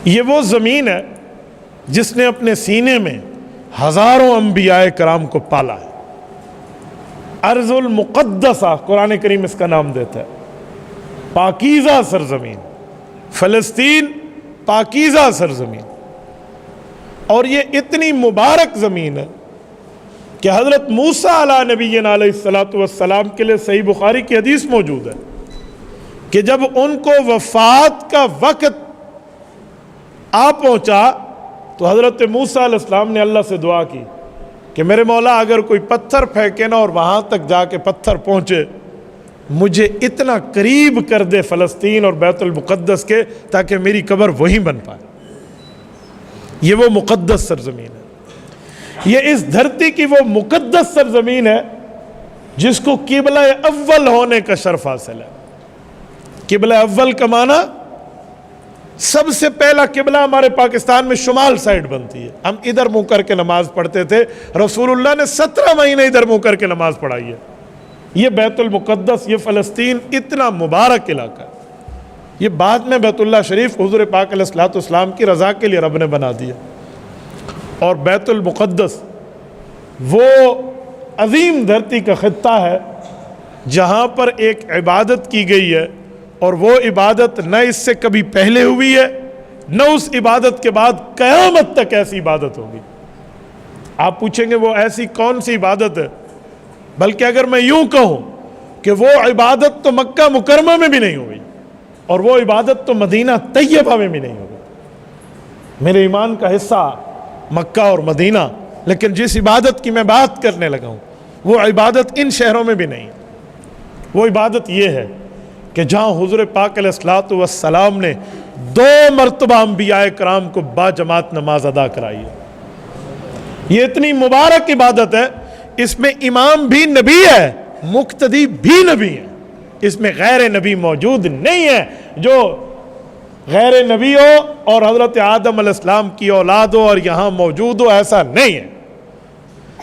یہ وہ زمین ہے جس نے اپنے سینے میں ہزاروں انبیاء کرام کو پالا ہے۔ ارض المقدسہ قرآن کریم اس کا نام دیتا ہے، پاکیزہ سرزمین، فلسطین پاکیزہ سرزمین۔ اور یہ اتنی مبارک زمین ہے کہ حضرت موسیٰ علیہ نبینا علیہ السلام کے لیے صحیح بخاری کی حدیث موجود ہے کہ جب ان کو وفات کا وقت آ پہنچا تو حضرت موسیٰ علیہ السلام نے اللہ سے دعا کی کہ میرے مولا اگر کوئی پتھر پھینکے نا اور وہاں تک جا کے پتھر پہنچے، مجھے اتنا قریب کر دے فلسطین اور بیت المقدس کے تاکہ میری قبر وہیں بن پائے۔ یہ وہ مقدس سرزمین ہے، یہ اس دھرتی کی وہ مقدس سرزمین ہے جس کو قبلہ اول ہونے کا شرف حاصل ہے۔ قبلہ اول کا معنی سب سے پہلا قبلہ ہمارے پاکستان میں شمال سائڈ بنتی ہے، ہم ادھر منہ کر کے نماز پڑھتے تھے، رسول اللہ نے 17 مہینے ادھر منہ کر کے نماز پڑھائی ہے۔ یہ بیت المقدس، یہ فلسطین اتنا مبارک علاقہ ہے، یہ بعد میں بیت اللہ شریف حضور پاک علیہ السلام کی رضا کے لیے رب نے بنا دیا۔ اور بیت المقدس وہ عظیم دھرتی کا خطہ ہے جہاں پر ایک عبادت کی گئی ہے، اور وہ عبادت نہ اس سے کبھی پہلے ہوئی ہے نہ اس عبادت کے بعد قیامت تک ایسی عبادت ہوگی۔ آپ پوچھیں گے وہ ایسی کون سی عبادت ہے؟ بلکہ اگر میں یوں کہوں کہ وہ عبادت تو مکہ مکرمہ میں بھی نہیں ہوئی اور وہ عبادت تو مدینہ طیبہ میں بھی نہیں ہوئی۔ میرے ایمان کا حصہ مکہ اور مدینہ، لیکن جس عبادت کی میں بات کرنے لگا ہوں وہ عبادت ان شہروں میں بھی نہیں ہے۔ وہ عبادت یہ ہے کہ جہاں حضور پاک علیہ السلام نے 2 مرتبہ انبیاء کرام کو با جماعت نماز ادا کرائی ہے۔ یہ اتنی مبارک عبادت ہے، اس میں امام بھی نبی ہے، مقتدی بھی نبی ہے، اس میں غیر نبی موجود نہیں ہے جو غیر نبی ہو اور حضرت آدم علیہ السلام کی اولاد ہو اور یہاں موجود ہو، ایسا نہیں ہے۔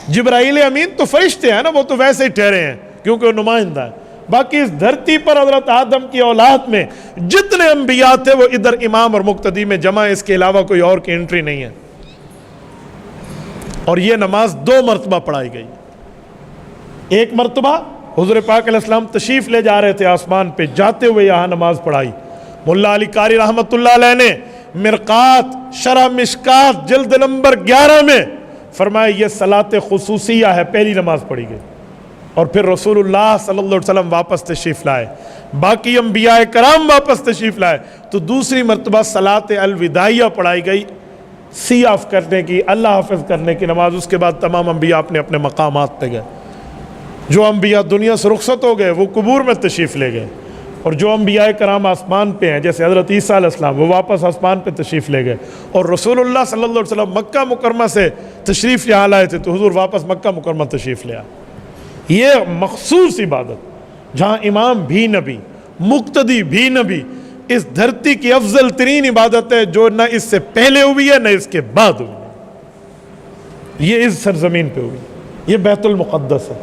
جبرائیل امین تو فرشتے ہیں نا، وہ تو ویسے ہی ٹھہرے ہیں کیونکہ وہ نمائندہ ہے۔ باقی اس دھرتی پر حضرت آدم کی اولاد میں جتنے انبیاء تھے وہ ادھر امام اور مقتدی میں جمع، اس کے علاوہ کوئی اور کی انٹری نہیں ہے۔ اور یہ نماز 2 مرتبہ پڑھائی گئی۔ ایک مرتبہ حضور پاک علیہ السلام تشریف لے جا رہے تھے آسمان پہ، جاتے ہوئے یہاں نماز پڑھائی۔ ملا علی قاری رحمۃ اللہ علیہ نے مرقات شرح مشکات جلد نمبر 11 میں فرمایا یہ صلاۃ خصوصیہ ہے، پہلی نماز پڑھی گئی۔ اور پھر رسول اللہ صلی اللہ علیہ وسلم واپس تشریف لائے، باقی انبیاء کرام واپس تشریف لائے تو دوسری مرتبہ صلاۃ الوداعیہ پڑھائی گئی، سی آف کرنے کی، اللہ حافظ کرنے کی نماز۔ اس کے بعد تمام انبیاء اپنے اپنے مقامات پہ گئے۔ جو انبیاء دنیا سے رخصت ہو گئے وہ قبور میں تشریف لے گئے، اور جو انبیاء کرام آسمان پہ ہیں جیسے حضرت عیسیٰ علیہ السلام وہ واپس آسمان پہ تشریف لے گئے، اور رسول اللہ صلی اللہ علیہ وسلم مکہ مکرمہ سے تشریف یہاں لائے تھے تو حضور واپس مکہ مکرمہ تشریف لے آئے۔ یہ مخصوص عبادت جہاں امام بھی نبی، مقتدی بھی نبی، اس دھرتی کی افضل ترین عبادت ہے جو نہ اس سے پہلے ہوئی ہے نہ اس کے بعد ہوئی ہے۔ یہ اس سرزمین پہ ہوئی، یہ بیت المقدس ہے۔